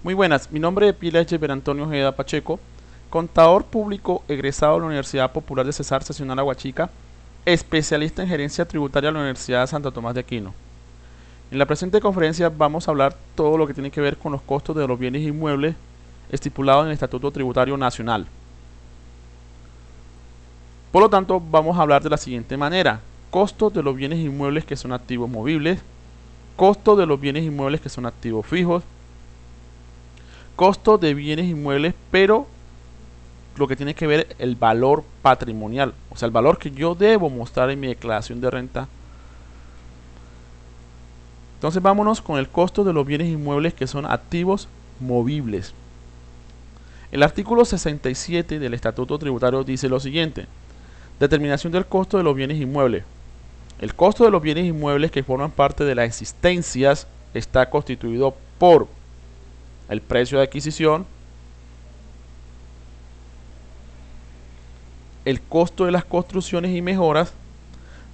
Muy buenas, mi nombre es Pila Echever Antonio Ojeda Pacheco, contador público egresado de la Universidad Popular de Cesar Seccional Aguachica, especialista en gerencia tributaria de la Universidad de Santo Tomás de Aquino. En la presente conferencia vamos a hablar todo lo que tiene que ver con los costos de los bienes inmuebles estipulados en el Estatuto Tributario Nacional. Por lo tanto, vamos a hablar de la siguiente manera: costos de los bienes inmuebles que son activos movibles, costos de los bienes inmuebles que son activos fijos, costos de bienes inmuebles, pero lo que tiene que ver el valor patrimonial, o sea, el valor que yo debo mostrar en mi declaración de renta. Entonces vámonos con el costo de los bienes inmuebles que son activos movibles. El artículo 67 del Estatuto Tributario dice lo siguiente: determinación del costo de los bienes inmuebles. El costo de los bienes inmuebles que forman parte de las existencias está constituido por el precio de adquisición, el costo de las construcciones y mejoras,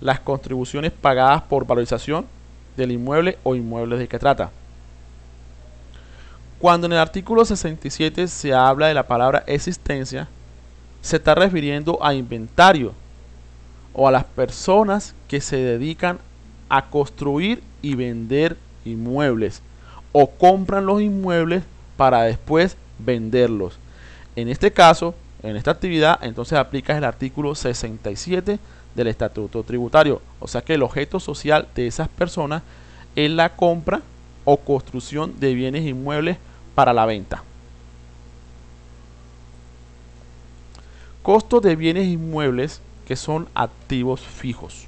las contribuciones pagadas por valorización del inmueble o inmuebles de que trata. Cuando en el artículo 67 se habla de la palabra existencia, se está refiriendo a inventario o a las personas que se dedican a construir y vender inmuebles o compran los inmuebles para después venderlos. En este caso, en esta actividad, entonces aplica el artículo 67 del Estatuto Tributario. O sea que el objeto social de esas personas es la compra o construcción de bienes inmuebles para la venta. Costos de bienes inmuebles que son activos fijos.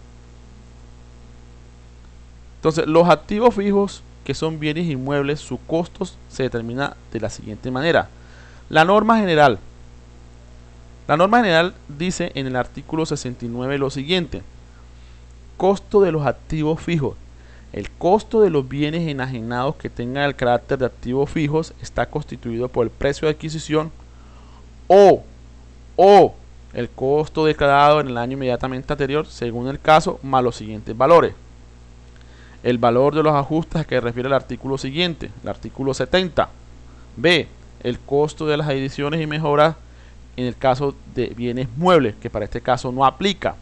Entonces, los activos fijos que son bienes inmuebles, sus costos se determina de la siguiente manera. La norma general dice en el artículo 69 lo siguiente: costo de los activos fijos. El costo de los bienes enajenados que tengan el carácter de activos fijos está constituido por el precio de adquisición o el costo declarado en el año inmediatamente anterior, según el caso, más los siguientes valores. El valor de los ajustes a que refiere el artículo siguiente, el artículo 70. B. El costo de las adiciones y mejoras en el caso de bienes muebles, que para este caso no aplica.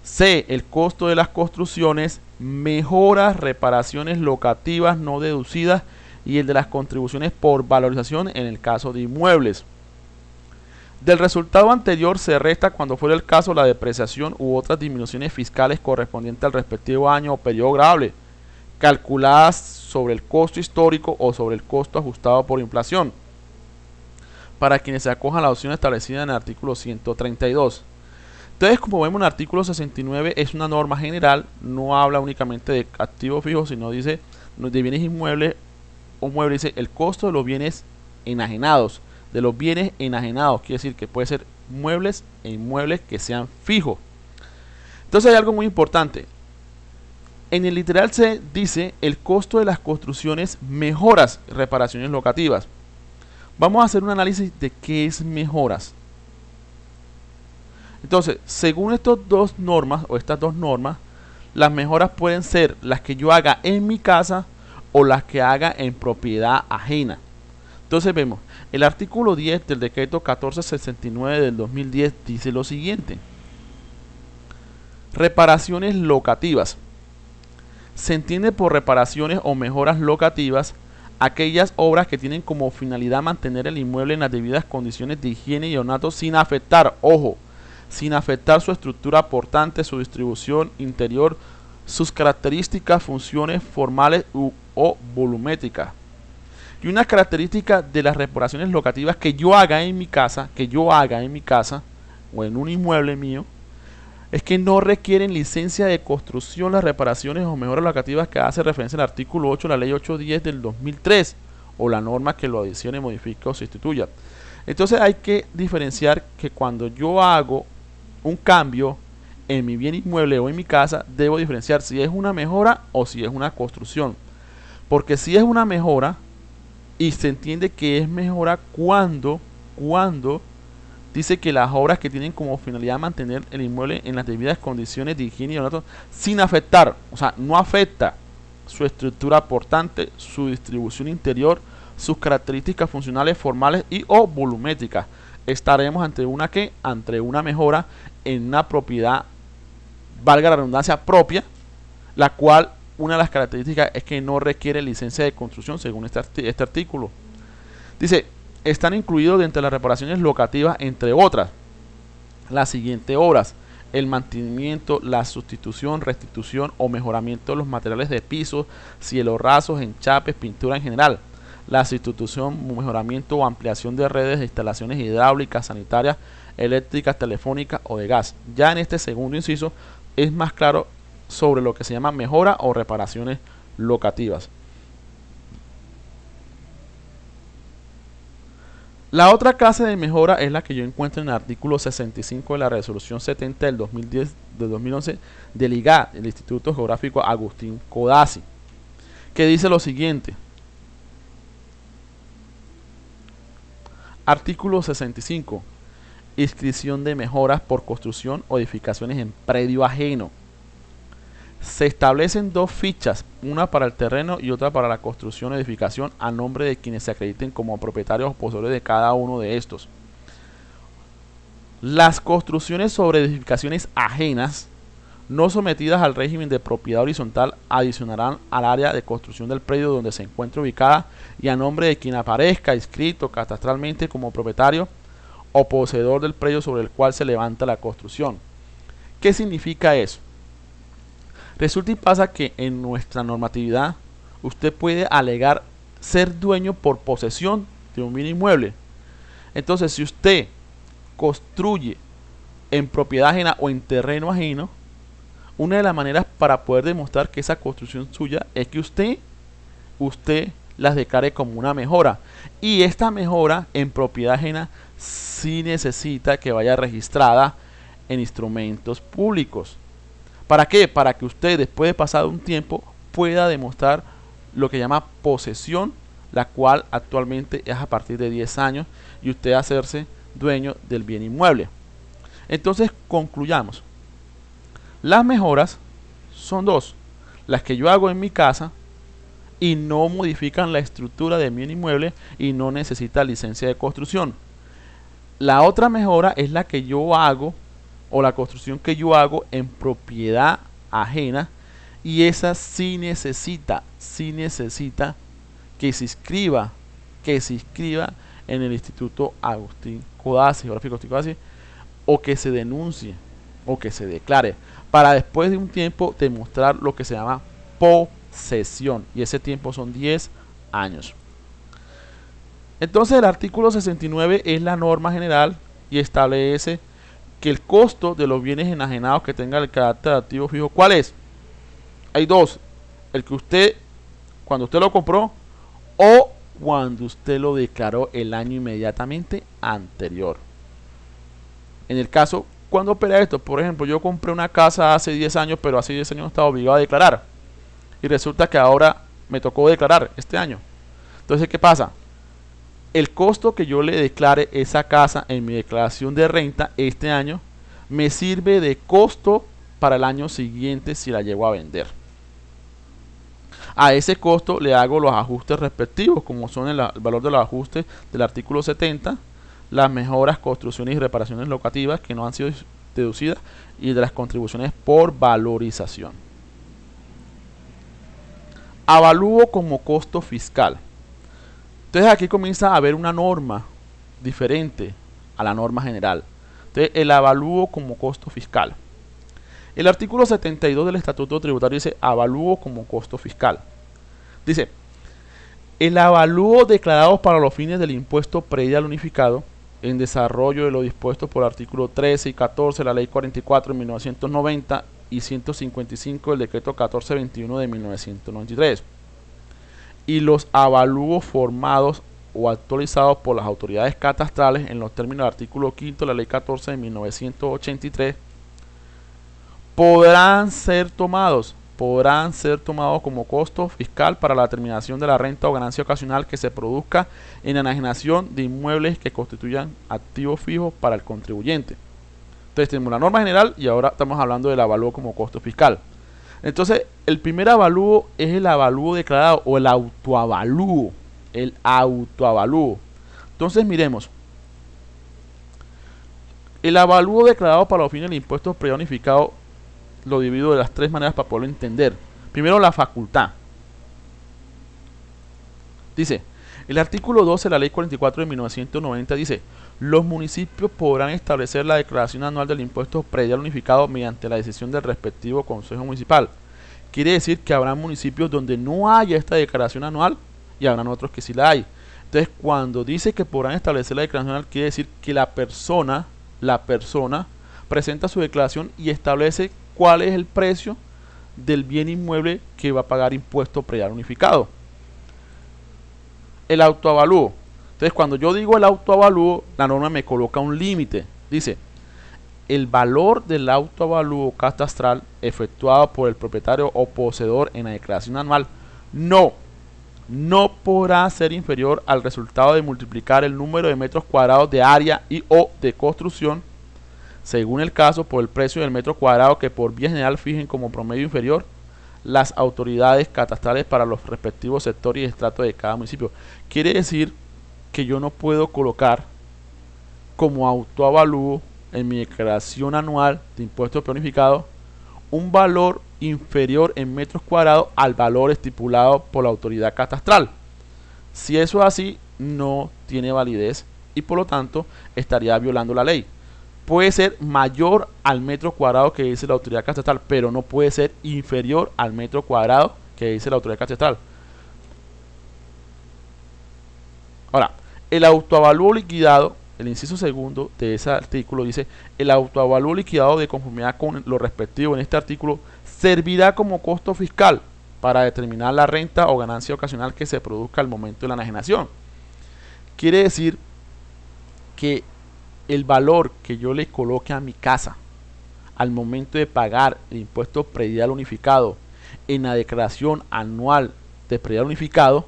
C. El costo de las construcciones, mejoras, reparaciones locativas no deducidas y el de las contribuciones por valorización en el caso de inmuebles. Del resultado anterior se resta, cuando fuera el caso, la depreciación u otras disminuciones fiscales correspondientes al respectivo año o periodo grabable, calculadas sobre el costo histórico o sobre el costo ajustado por inflación, para quienes se acojan a la opción establecida en el artículo 132. Entonces, como vemos en el artículo 69, es una norma general, no habla únicamente de activos fijos, sino dice de bienes inmuebles o muebles, dice el costo de los bienes enajenados. De los bienes enajenados, quiere decir que puede ser muebles e inmuebles que sean fijos. Entonces hay algo muy importante. En el literal se dice el costo de las construcciones, mejoras, reparaciones locativas. Vamos a hacer un análisis de qué es mejoras. Entonces, según estas dos normas, las mejoras pueden ser las que yo haga en mi casa o las que haga en propiedad ajena. Entonces vemos, el artículo 10 del decreto 1469 del 2010 dice lo siguiente: reparaciones locativas. Se entiende por reparaciones o mejoras locativas aquellas obras que tienen como finalidad mantener el inmueble en las debidas condiciones de higiene y ornato sin afectar, ojo, sin afectar su estructura portante, su distribución interior, sus características, funciones formales o volumétricas. Y una característica de las reparaciones locativas que yo haga en mi casa, o en un inmueble mío, es que no requieren licencia de construcción las reparaciones o mejoras locativas que hace referencia al artículo 8 de la ley 810 del 2003 o la norma que lo adicione, modifique o sustituya. Entonces hay que diferenciar que cuando yo hago un cambio en mi bien inmueble o en mi casa, debo diferenciar si es una mejora o si es una construcción. Porque si es una mejora, y se entiende que es mejora cuando dice que las obras que tienen como finalidad mantener el inmueble en las debidas condiciones de higiene y ornato sin afectar, o sea, no afecta su estructura portante, su distribución interior, sus características funcionales, formales y o volumétricas. Estaremos ante una mejora en una propiedad, valga la redundancia, propia, la cual una de las características es que no requiere licencia de construcción según este artículo. Dice, están incluidos dentro de las reparaciones locativas, entre otras, las siguientes obras: el mantenimiento, la sustitución, restitución o mejoramiento de los materiales de pisos, cielos rasos, enchapes, pintura en general, la sustitución, mejoramiento o ampliación de redes de instalaciones hidráulicas, sanitarias, eléctricas, telefónicas o de gas. Ya en este segundo inciso es más claro sobre lo que se llama mejora o reparaciones locativas. La otra clase de mejora es la que yo encuentro en el artículo 65 de la resolución 70 del 2011 del IGA, el Instituto Geográfico Agustín Codazzi, que dice lo siguiente. Artículo 65. Inscripción de mejoras por construcción o edificaciones en predio ajeno. Se establecen dos fichas, una para el terreno y otra para la construcción o edificación, a nombre de quienes se acrediten como propietarios o poseedores de cada uno de estos. Las construcciones sobre edificaciones ajenas, no sometidas al régimen de propiedad horizontal, adicionarán al área de construcción del predio donde se encuentre ubicada y a nombre de quien aparezca inscrito catastralmente como propietario o poseedor del predio sobre el cual se levanta la construcción. ¿Qué significa eso? Resulta y pasa que en nuestra normatividad usted puede alegar ser dueño por posesión de un bien inmueble. Entonces, si usted construye en propiedad ajena o en terreno ajeno, una de las maneras para poder demostrar que esa construcción suya es que usted las declare como una mejora. Y esta mejora en propiedad ajena sí necesita que vaya registrada en instrumentos públicos. ¿Para qué? Para que usted, después de pasado un tiempo, pueda demostrar lo que llama posesión, la cual actualmente es a partir de 10 años, y usted hacerse dueño del bien inmueble. Entonces, concluyamos. Las mejoras son dos: las que yo hago en mi casa y no modifican la estructura de mi bien inmueble y no necesita licencia de construcción. La otra mejora es la que yo hago, o la construcción que yo hago en propiedad ajena, y esa sí necesita que se inscriba en el Instituto Agustín Codazzi, Geográfico Agustín Codazzi, o que se denuncie o que se declare, para después de un tiempo demostrar lo que se llama posesión, y ese tiempo son 10 años. Entonces el artículo 69 es la norma general y establece que el costo de los bienes enajenados que tengan el carácter de activo fijo, ¿cuál es? Hay dos: el que usted, cuando usted lo compró, o cuando usted lo declaró el año inmediatamente anterior. En el caso, ¿cuándo opera esto? Por ejemplo, yo compré una casa hace 10 años, pero hace 10 años no estaba obligado a declarar, y resulta que ahora me tocó declarar este año. Entonces, ¿qué pasa? El costo que yo le declare esa casa en mi declaración de renta este año me sirve de costo para el año siguiente si la llego a vender. A ese costo le hago los ajustes respectivos, como son el valor de los ajustes del artículo 70, las mejoras, construcciones y reparaciones locativas que no han sido deducidas, y de las contribuciones por valorización. Avalúo como costo fiscal. Entonces aquí comienza a haber una norma diferente a la norma general. Entonces, el avalúo como costo fiscal. El artículo 72 del Estatuto Tributario dice avalúo como costo fiscal. Dice, el avalúo declarado para los fines del impuesto predial unificado, en desarrollo de lo dispuesto por el artículo 13 y 14 de la Ley 44 de 1990 y 155 del Decreto 1421 de 1993. Y los avalúos formados o actualizados por las autoridades catastrales en los términos del artículo 5 de la Ley 14 de 1983 podrán ser tomados como costo fiscal para la determinación de la renta o ganancia ocasional que se produzca en enajenación de inmuebles que constituyan activos fijos para el contribuyente. Entonces tenemos la norma general y ahora estamos hablando del avalúo como costo fiscal. Entonces, el primer avalúo es el avalúo declarado o el autoavalúo. el autoavalúo. Entonces miremos. El avalúo declarado para los fines del impuesto predial unificado lo divido de las tres maneras para poderlo entender. Primero, la facultad. Dice, el artículo 12 de la ley 44 de 1990 dice, los municipios podrán establecer la declaración anual del impuesto predial unificado mediante la decisión del respectivo consejo municipal. Quiere decir que habrá municipios donde no haya esta declaración anual y habrán otros que sí la hay. Entonces, cuando dice que podrán establecer la declaración anual, quiere decir que la persona presenta su declaración y establece cuál es el precio del bien inmueble que va a pagar impuesto predial unificado. El autoavalúo. Entonces, cuando yo digo el autoavalúo, la norma me coloca un límite. Dice, el valor del autoavalúo catastral efectuado por el propietario o poseedor en la declaración anual no podrá ser inferior al resultado de multiplicar el número de metros cuadrados de área y o de construcción, según el caso, por el precio del metro cuadrado que por vía general fijen como promedio inferior las autoridades catastrales para los respectivos sectores y estratos de cada municipio. Quiere decir que yo no puedo colocar como autoavalúo en mi declaración anual de impuesto planificado un valor inferior en metros cuadrados al valor estipulado por la autoridad catastral. Si eso es así, no tiene validez y por lo tanto estaría violando la ley. Puede ser mayor al metro cuadrado que dice la autoridad catastral, pero no puede ser inferior al metro cuadrado que dice la autoridad catastral. Ahora, el autoavalúo liquidado, el inciso segundo de ese artículo dice, el autoavalúo liquidado de conformidad con lo respectivo en este artículo servirá como costo fiscal para determinar la renta o ganancia ocasional que se produzca al momento de la enajenación. Quiere decir que el valor que yo le coloque a mi casa al momento de pagar el impuesto predial unificado en la declaración anual de predial unificado,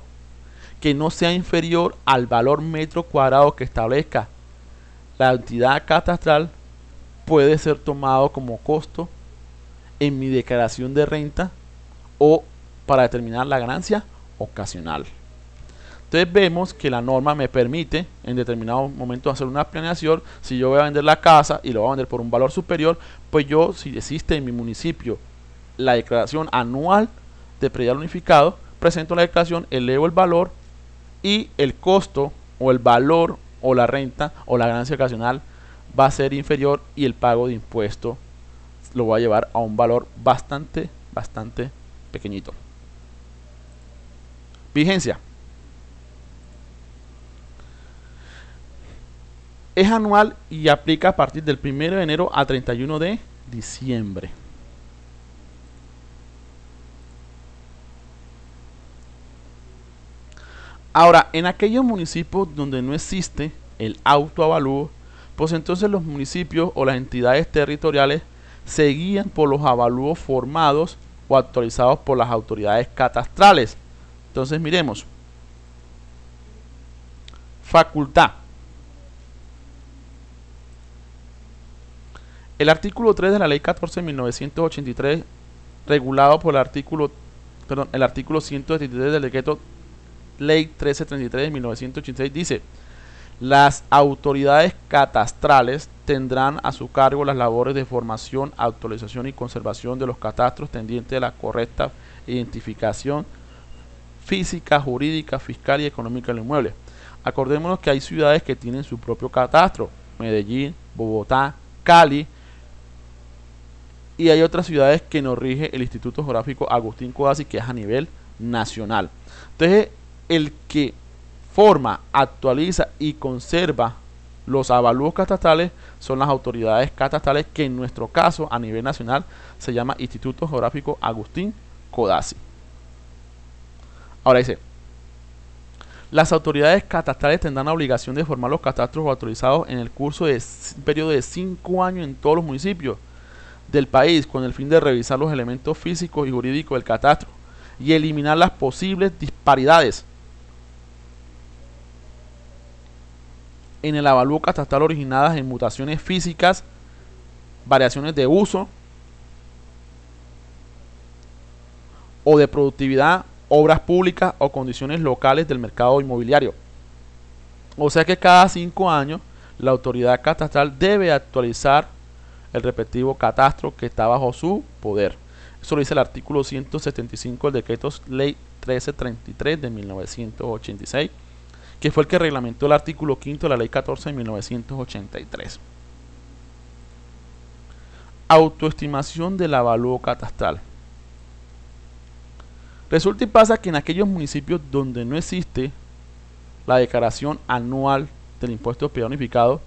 que no sea inferior al valor metro cuadrado que establezca la entidad catastral, puede ser tomado como costo en mi declaración de renta o para determinar la ganancia ocasional. Entonces vemos que la norma me permite en determinado momento hacer una planeación. Si yo voy a vender la casa y lo voy a vender por un valor superior, pues yo, si existe en mi municipio la declaración anual de predial unificado, presento la declaración, elevo el valor y el costo o el valor o la renta o la ganancia ocasional va a ser inferior y el pago de impuesto lo voy a llevar a un valor bastante pequeñito. Vigencia. Es anual y aplica a partir del 1 de enero a 31 de diciembre. Ahora, en aquellos municipios donde no existe el autoavalúo, pues entonces los municipios o las entidades territoriales se guían por los avalúos formados o actualizados por las autoridades catastrales. Entonces miremos. Facultad. El artículo 3 de la ley 14 de 1983, regulado por el artículo 173 del decreto ley 1333 de 1986, dice: las autoridades catastrales tendrán a su cargo las labores de formación, actualización y conservación de los catastros tendientes a la correcta identificación física, jurídica, fiscal y económica del inmueble. Acordémonos que hay ciudades que tienen su propio catastro: Medellín, Bogotá, Cali, y hay otras ciudades que nos rige el Instituto Geográfico Agustín Codazzi, que es a nivel nacional. Entonces, el que forma, actualiza y conserva los avalúos catastrales son las autoridades catastrales, que en nuestro caso a nivel nacional se llama Instituto Geográfico Agustín Codazzi. Ahora dice: las autoridades catastrales tendrán la obligación de formar los catastros autorizados en el curso de periodo de 5 años en todos los municipios del país, con el fin de revisar los elementos físicos y jurídicos del catastro y eliminar las posibles disparidades en el avalúo catastral originadas en mutaciones físicas, variaciones de uso o de productividad obras públicas o condiciones locales del mercado inmobiliario. O sea que cada 5 años la autoridad catastral debe actualizar el respectivo catastro que está bajo su poder. Eso lo dice el artículo 175 del decreto ley 1333 de 1986, que fue el que reglamentó el artículo 5 de la ley 14 de 1983. Autoestimación del avalúo catastral. Resulta y pasa que en aquellos municipios donde no existe la declaración anual del impuesto predial unificado,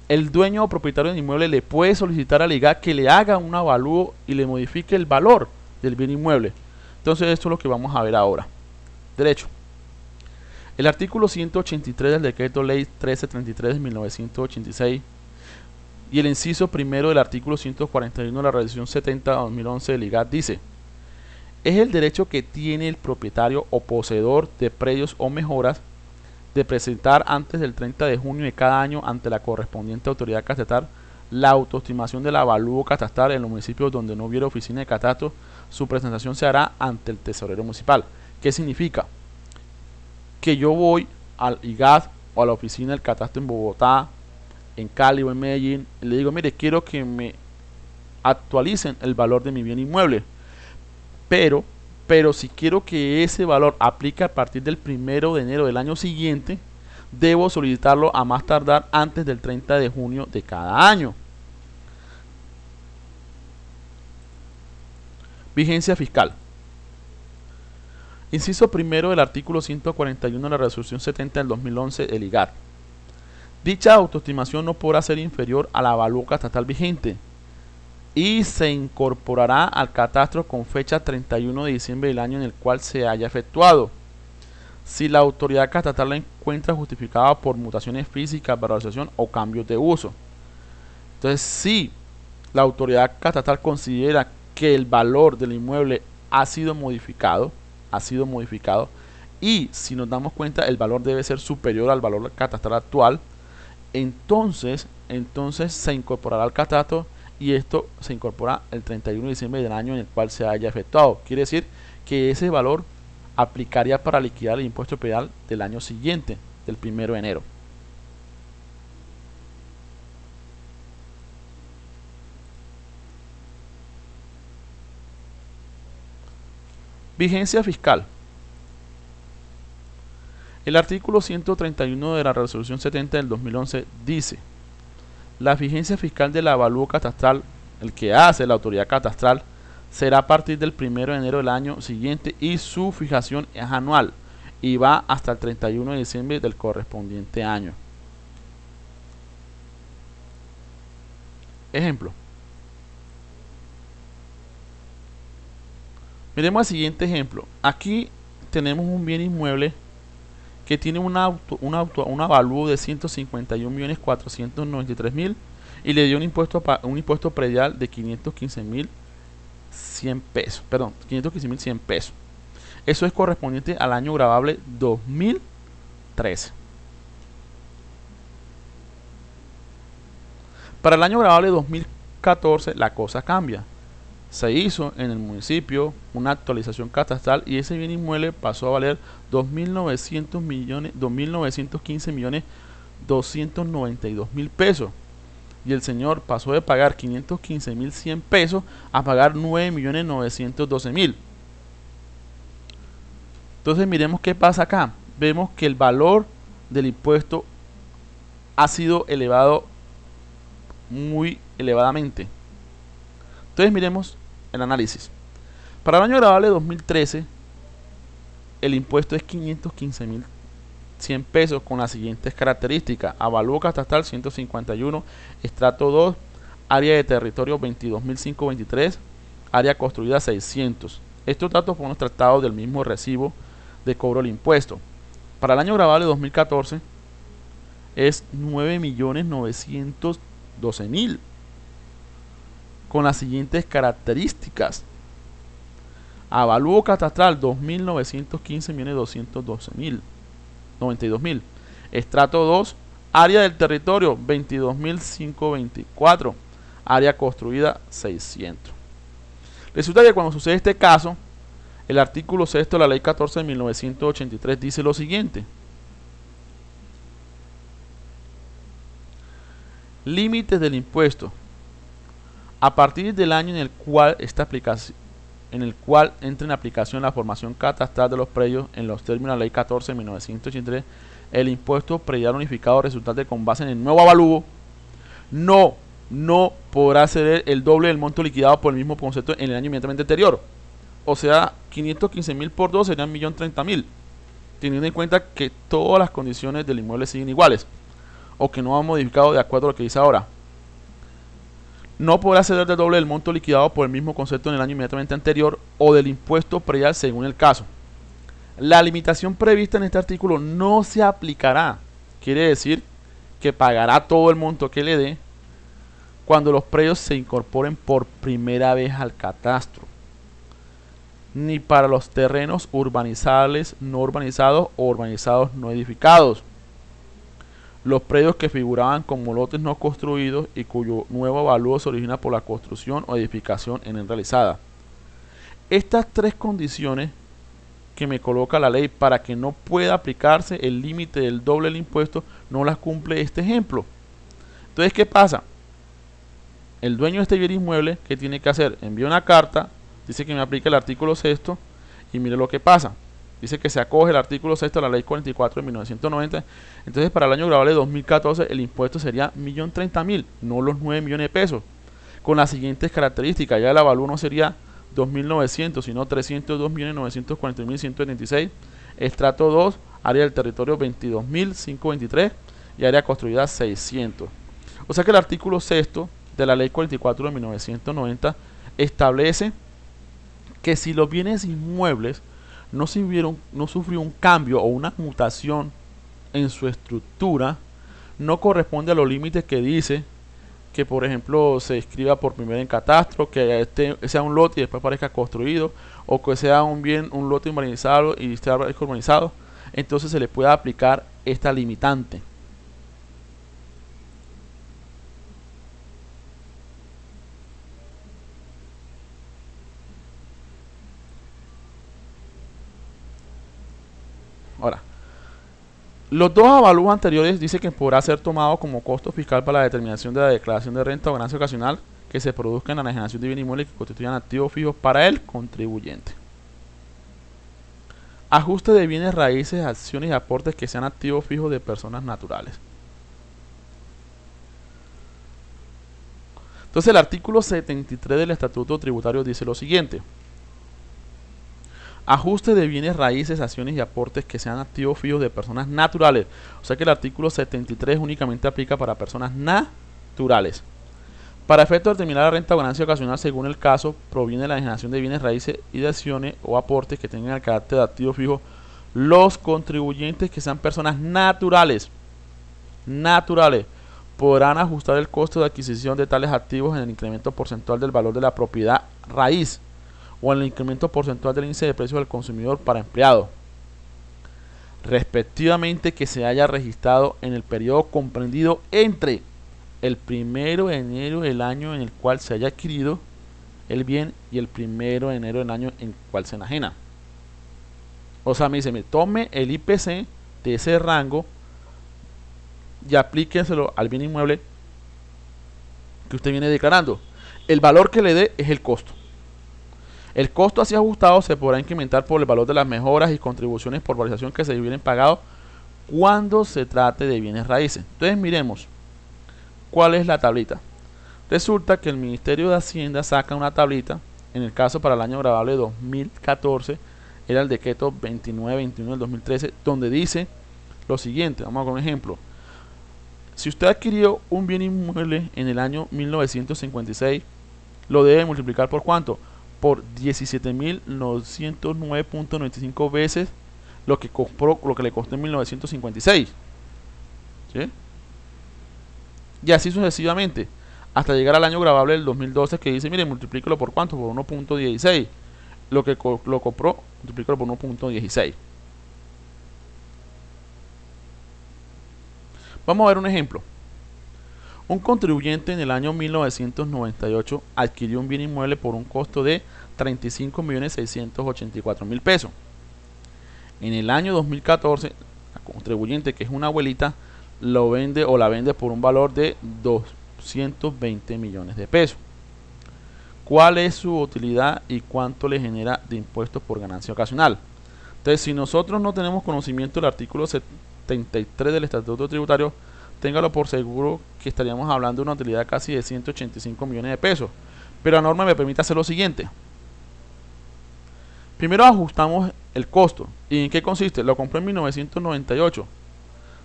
el dueño o propietario del inmueble le puede solicitar al IGAT que le haga un avalúo y le modifique el valor del bien inmueble. Entonces esto es lo que vamos a ver ahora. Derecho. El artículo 183 del decreto ley 1333 de 1986 y el inciso primero del artículo 141 de la resolución 70 de 2011 del IGAT dice: es el derecho que tiene el propietario o poseedor de predios o mejoras de presentar antes del 30 de junio de cada año ante la correspondiente autoridad catastral la autoestimación del avalúo catastral en los municipios donde no hubiera oficina de catastro. Su presentación se hará ante el tesorero municipal. ¿Qué significa? Que yo voy al IGAT o a la oficina del catastro en Bogotá, en Cali o en Medellín y le digo: mire, quiero que me actualicen el valor de mi bien inmueble, pero si quiero que ese valor aplique a partir del 1 de enero del año siguiente, debo solicitarlo a más tardar antes del 30 de junio de cada año. Vigencia fiscal. Inciso primero del artículo 141 de la resolución 70 del 2011 del IGAT. Dicha autoestimación no podrá ser inferior al avalúo catastral vigente y se incorporará al catastro con fecha 31 de diciembre del año en el cual se haya efectuado. Si la autoridad catastral la encuentra justificada por mutaciones físicas, valorización o cambios de uso. Entonces, si la autoridad catastral considera que el valor del inmueble ha sido modificado y si nos damos cuenta el valor debe ser superior al valor catastral actual, entonces se incorporará al catastro y esto se incorpora el 31 de diciembre del año en el cual se haya efectuado. Quiere decir que ese valor aplicaría para liquidar el impuesto predial del año siguiente, del 1 de enero. Vigencia fiscal. El artículo 131 de la resolución 70 del 2011 dice: la vigencia fiscal del avalúo catastral, el que hace la autoridad catastral, será a partir del 1 de enero del año siguiente y su fijación es anual y va hasta el 31 de diciembre del correspondiente año. Ejemplo. Miremos el siguiente ejemplo. Aquí tenemos un bien inmueble que tiene un avalúo de 151.493.000 y le dio un impuesto predial de 515.100 pesos. Perdón, 515.100 pesos. Eso es correspondiente al año gravable 2013. Para el año gravable 2014 la cosa cambia. Se hizo en el municipio una actualización catastral y ese bien inmueble pasó a valer 2.915.292.000 pesos. Y el señor pasó de pagar 515.100 pesos a pagar 9.912.000. Entonces miremos qué pasa acá. Vemos que el valor del impuesto ha sido elevado muy elevadamente. Entonces miremos el análisis. Para el año gravable 2013 el impuesto es 515.100 pesos con las siguientes características: avalúo catastral 151, estrato 2, área de territorio 22.523, área construida 600. Estos datos fueron tratados del mismo recibo de cobro del impuesto. Para el año gravable 2014 es 9.912.000 con las siguientes características: avalúo catastral 2.915.292.000, estrato 2, área del territorio 22.524, área construida 600. Resulta que cuando sucede este caso, El artículo 6 de la ley 14 de 1983 dice lo siguiente: límites del impuesto. A partir del año en el cual entre en aplicación la formación catastral de los predios en los términos de la ley 14 de 1983, el impuesto predial unificado resultante con base en el nuevo avalúo no podrá ser el doble del monto liquidado por el mismo concepto en el año inmediatamente anterior. O sea, 515.000 por 2 serían 1.030.000, teniendo en cuenta que todas las condiciones del inmueble siguen iguales o que no han modificado de acuerdo a lo que dice ahora. No podrá ceder del doble del monto liquidado por el mismo concepto en el año inmediatamente anterior o del impuesto predial según el caso. La limitación prevista en este artículo no se aplicará. Quiere decir que pagará todo el monto que le dé cuando los predios se incorporen por primera vez al catastro, ni para los terrenos urbanizables no urbanizados o urbanizados no edificados. Los predios que figuraban como lotes no construidos y cuyo nuevo avalúo se origina por la construcción o edificación en él realizada. Estas tres condiciones que me coloca la ley para que no pueda aplicarse el límite del doble del impuesto no las cumple este ejemplo. Entonces, ¿qué pasa? El dueño de este bien inmueble, ¿qué tiene que hacer? Envía una carta, dice que me aplica el artículo 6 y mire lo que pasa. Dice que se acoge el artículo 6 de la ley 44 de 1990. Entonces, para el año grabable de 2014, el impuesto sería 1.030.000, no los 9 millones de pesos. Con las siguientes características: ya el avalúo no sería 2.900, sino 302.940.176. Estrato 2, área del territorio 22.523 y área construida 600. O sea que el artículo 6 de la ley 44 de 1990 establece que si los bienes inmuebles no sufrió un cambio o una mutación en su estructura, no corresponde a los límites que dice que, por ejemplo, se escriba por primera en catastro, que sea un lote y después parezca construido, o que sea un lote urbanizado y esté urbanizado. Entonces se le puede aplicar esta limitante. Ahora, los dos avalúos anteriores dicen que podrá ser tomado como costo fiscal para la determinación de la declaración de renta o ganancia ocasional que se produzca en la enajenación de bien inmueble que constituyan activos fijos para el contribuyente. Ajuste de bienes raíces, acciones y aportes que sean activos fijos de personas naturales. Entonces, el artículo 73 del Estatuto Tributario dice lo siguiente: ajuste de bienes raíces, acciones y aportes que sean activos fijos de personas naturales. O sea que el artículo 73 únicamente aplica para personas naturales. Para efecto de determinar la renta o ganancia ocasional según el caso, proviene de la enajenación de bienes raíces y de acciones o aportes que tengan el carácter de activo fijo los contribuyentes que sean personas naturales podrán ajustar el costo de adquisición de tales activos en el incremento porcentual del valor de la propiedad raíz o en el incremento porcentual del índice de precios del consumidor para empleado, respectivamente, que se haya registrado en el periodo comprendido entre el 1 de enero del año en el cual se haya adquirido el bien y el 1 de enero del año en el cual se enajena. O sea, me dice, tome el IPC de ese rango y aplíquenselo al bien inmueble que usted viene declarando. El valor que le dé es el costo. El costo así ajustado se podrá incrementar por el valor de las mejoras y contribuciones por valorización que se hubieran pagado cuando se trate de bienes raíces. Entonces miremos cuál es la tablita. Resulta que el Ministerio de Hacienda saca una tablita. En el caso para el año grabable 2014 era el decreto 2921 del 2013, donde dice lo siguiente. Vamos a poner un ejemplo. Si usted adquirió un bien inmueble en el año 1956, lo debe multiplicar por ¿cuánto? Por 17.909.95 veces lo que le costó en 1956. ¿Sí? Y así sucesivamente, hasta llegar al año grabable del 2012 que dice, mire, multiplíquelo por ¿cuánto? Por 1.16. Lo que lo compró, multiplíquelo por 1.16. Vamos a ver un ejemplo. Un contribuyente en el año 1998 adquirió un bien inmueble por un costo de 35.684.000 pesos. En el año 2014, la contribuyente, que es una abuelita, lo vende o la vende por un valor de 220 millones de pesos. ¿Cuál es su utilidad y cuánto le genera de impuestos por ganancia ocasional? Entonces, si nosotros no tenemos conocimiento del artículo 73 del Estatuto Tributario, téngalo por seguro que estaríamos hablando de una utilidad casi de 185 millones de pesos. Pero la norma me permite hacer lo siguiente. Primero ajustamos el costo. ¿Y en qué consiste? Lo compré en 1998.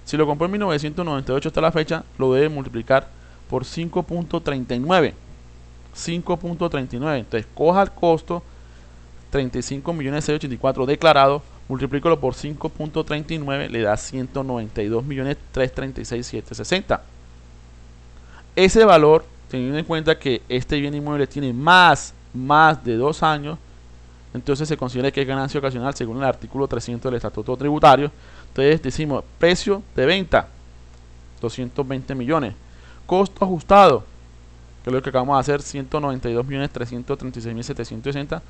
Si lo compré en 1998 hasta la fecha, lo debe multiplicar por 5.39. 5.39. Entonces, coja el costo 35.684.000 declarado, multiplícalo por 5.39, le da 192.336.760. Ese valor, teniendo en cuenta que este bien inmueble tiene más de 2 años, entonces se considera que es ganancia ocasional según el artículo 300 del Estatuto Tributario. Entonces decimos precio de venta 220 millones, costo ajustado, que es lo que acabamos de hacer, 192.336.760.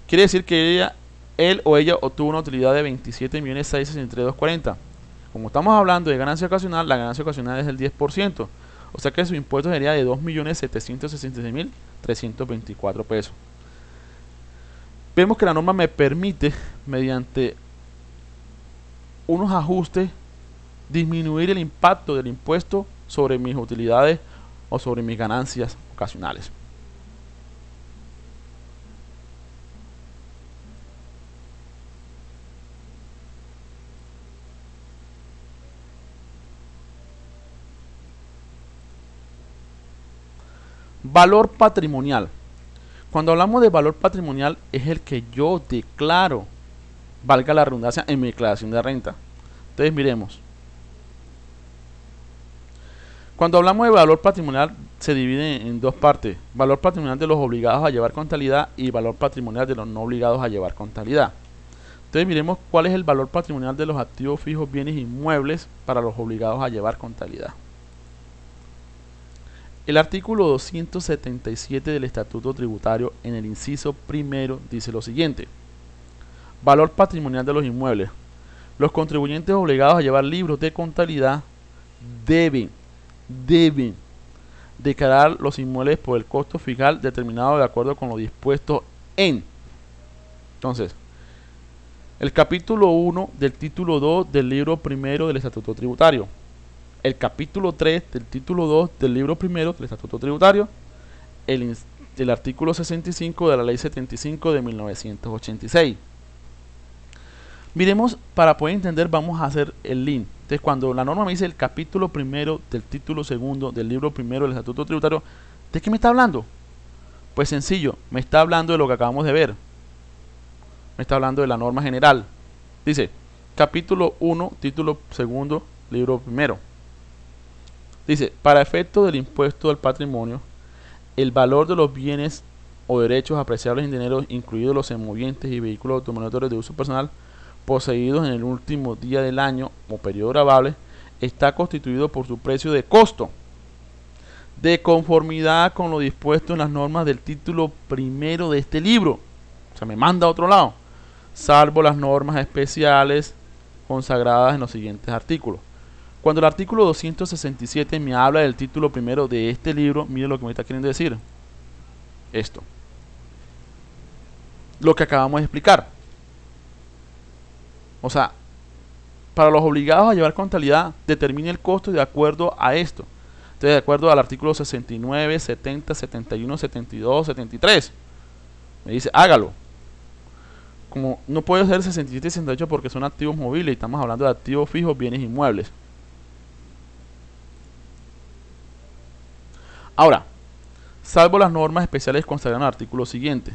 Quiere decir que él o ella obtuvo una utilidad de 27.663.240. Como estamos hablando de ganancia ocasional, la ganancia ocasional es del 10%. O sea que su impuesto sería de 2.766.324 pesos. Vemos que la norma me permite, mediante unos ajustes, disminuir el impacto del impuesto sobre mis utilidades o sobre mis ganancias ocasionales. Valor patrimonial. Cuando hablamos de valor patrimonial es el que yo declaro, valga la redundancia, en mi declaración de renta. Entonces miremos. Cuando hablamos de valor patrimonial se divide en dos partes. Valor patrimonial de los obligados a llevar contabilidad y valor patrimonial de los no obligados a llevar contabilidad. Entonces miremos cuál es el valor patrimonial de los activos fijos, bienes inmuebles para los obligados a llevar contabilidad. El artículo 277 del Estatuto Tributario, en el inciso primero, dice lo siguiente: valor patrimonial de los inmuebles. Los contribuyentes obligados a llevar libros de contabilidad deben declarar los inmuebles por el costo fiscal determinado de acuerdo con lo dispuesto en. Entonces, el capítulo 1 del título 2 del libro primero del Estatuto Tributario, el capítulo 3 del título 2 del libro primero del Estatuto Tributario, el artículo 65 de la Ley 75 de 1986. Miremos, para poder entender, vamos a hacer el link. Entonces, cuando la norma me dice el capítulo primero del título segundo del libro primero del Estatuto Tributario, ¿de qué me está hablando? Pues sencillo, me está hablando de lo que acabamos de ver. Me está hablando de la norma general. Dice, capítulo 1, título segundo, libro primero. Dice, para efecto del impuesto del patrimonio, el valor de los bienes o derechos apreciables en dinero, incluidos los semovientes y vehículos automotores de uso personal, poseídos en el último día del año o periodo gravable, está constituido por su precio de costo, de conformidad con lo dispuesto en las normas del título primero de este libro. O sea, me manda a otro lado, salvo las normas especiales consagradas en los siguientes artículos. Cuando el artículo 267 me habla del título primero de este libro, mire lo que me está queriendo decir. Esto. Lo que acabamos de explicar. O sea, para los obligados a llevar contabilidad, determine el costo de acuerdo a esto. Entonces, de acuerdo al artículo 69, 70, 71, 72, 73. Me dice, hágalo. Como no puede ser 67 y 68 porque son activos móviles y estamos hablando de activos fijos, bienes inmuebles. Ahora, salvo las normas especiales consagradas en el artículo siguiente.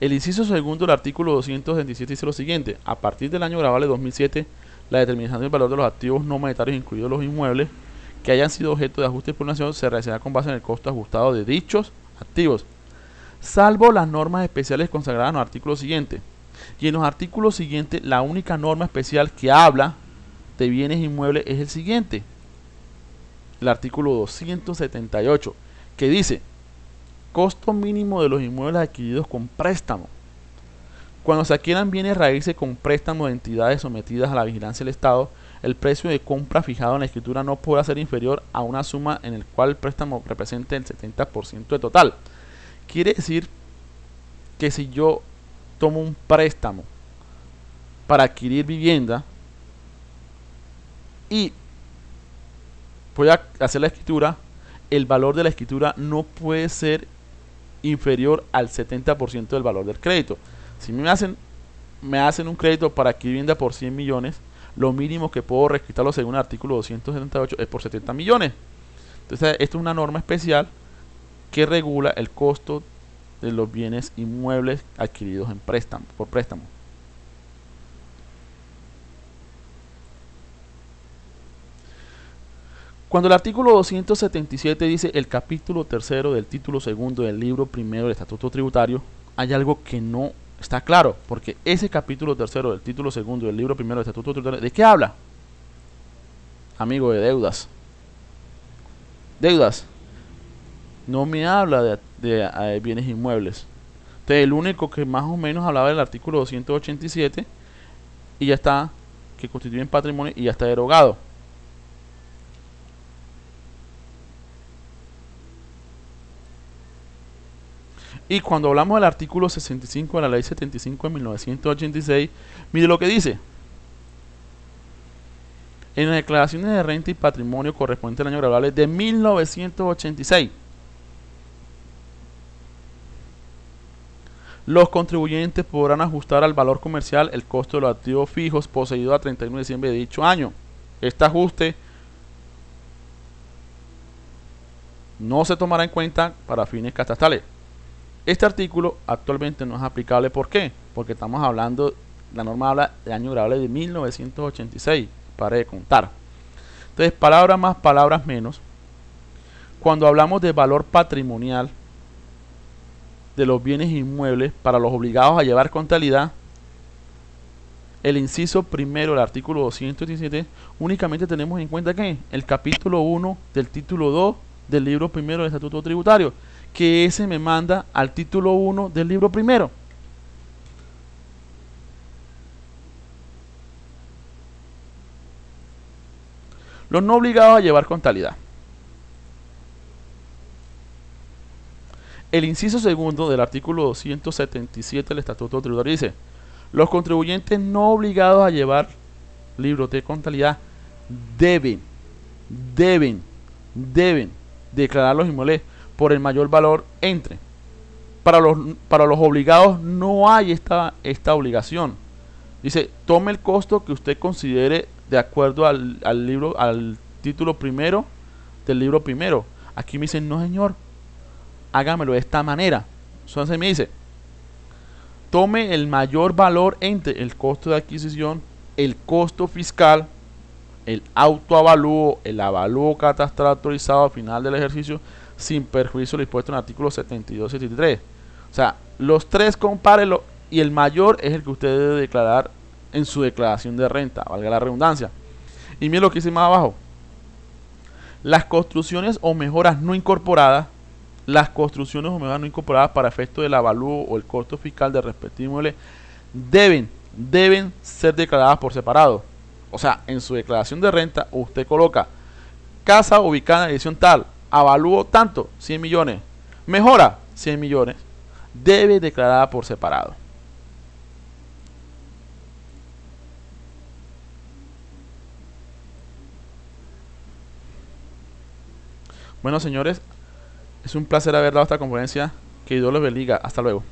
El inciso segundo del artículo 227 dice lo siguiente: a partir del año gravable 2007, la determinación del valor de los activos no monetarios, incluidos los inmuebles, que hayan sido objeto de ajuste por nación, se realizará con base en el costo ajustado de dichos activos, salvo las normas especiales consagradas en los artículos siguientes. Y en los artículos siguientes, la única norma especial que habla de bienes inmuebles es el siguiente: el artículo 278, que dice: Costo mínimo de los inmuebles adquiridos con préstamo. Cuando se adquieran bienes raíces con préstamo de entidades sometidas a la vigilancia del Estado, el precio de compra fijado en la escritura no podrá ser inferior a una suma en la cual el préstamo represente el 70% de total. Quiere decir que si yo tomo un préstamo para adquirir vivienda y voy a hacer la escritura, el valor de la escritura no puede ser inferior al 70% del valor del crédito. Si me hacen un crédito para adquirir vivienda por 100 millones, lo mínimo que puedo registrarlo según el artículo 278 es por 70 millones. Entonces, esto es una norma especial que regula el costo de los bienes inmuebles adquiridos en préstamo, por préstamo. Cuando el artículo 277 dice el capítulo tercero del título segundo del libro primero del Estatuto Tributario, hay algo que no está claro, porque ese capítulo tercero del título segundo del libro primero del Estatuto Tributario, ¿de qué habla? Amigo, de deudas. Deudas. No me habla de bienes inmuebles. Entonces, el único que más o menos hablaba del artículo 287 y ya está, que constituyen patrimonio y ya está derogado. Y cuando hablamos del artículo 65 de la ley 75 de 1986, mire lo que dice. En las declaraciones de renta y patrimonio correspondientes al año graduable de 1986, los contribuyentes podrán ajustar al valor comercial el costo de los activos fijos poseídos a 31 de diciembre de dicho año. Este ajuste no se tomará en cuenta para fines catastrales. Este artículo actualmente no es aplicable. ¿Por qué? Porque estamos hablando, la norma habla de año graduable de 1986, para de contar. Entonces, palabras más, palabras menos. Cuando hablamos de valor patrimonial de los bienes inmuebles para los obligados a llevar contabilidad, el inciso primero del artículo 217, únicamente tenemos en cuenta que el capítulo 1 del título 2 del libro primero del Estatuto Tributario, que ese me manda al título 1 del libro primero. Los no obligados a llevar contabilidad. El inciso segundo del artículo 277 del Estatuto Tributario dice: los contribuyentes no obligados a llevar libros de contabilidad deben declarar los inmuebles por el mayor valor entre. Para los obligados no hay esta obligación. Dice, tome el costo que usted considere de acuerdo al título primero del libro primero. Aquí me dicen, no señor, hágamelo de esta manera. Entonces me dice, tome el mayor valor entre el costo de adquisición, el costo fiscal, el autoavalúo, el avalúo catastral autorizado al final del ejercicio, sin perjuicio del impuesto en el artículo 72 y 73. O sea, los tres compárelo y el mayor es el que usted debe declarar en su declaración de renta, valga la redundancia. Y miren lo que dice más abajo. Las construcciones o mejoras no incorporadas, para efecto del avalúo o el costo fiscal del respectivo inmueble deben ser declaradas por separado. O sea, en su declaración de renta usted coloca casa ubicada en la dirección tal, avalúo tanto, 100 millones, mejora 100 millones, debe declarada por separado. Bueno, señores, es un placer haber dado esta conferencia. Que Dios los bendiga. Hasta luego.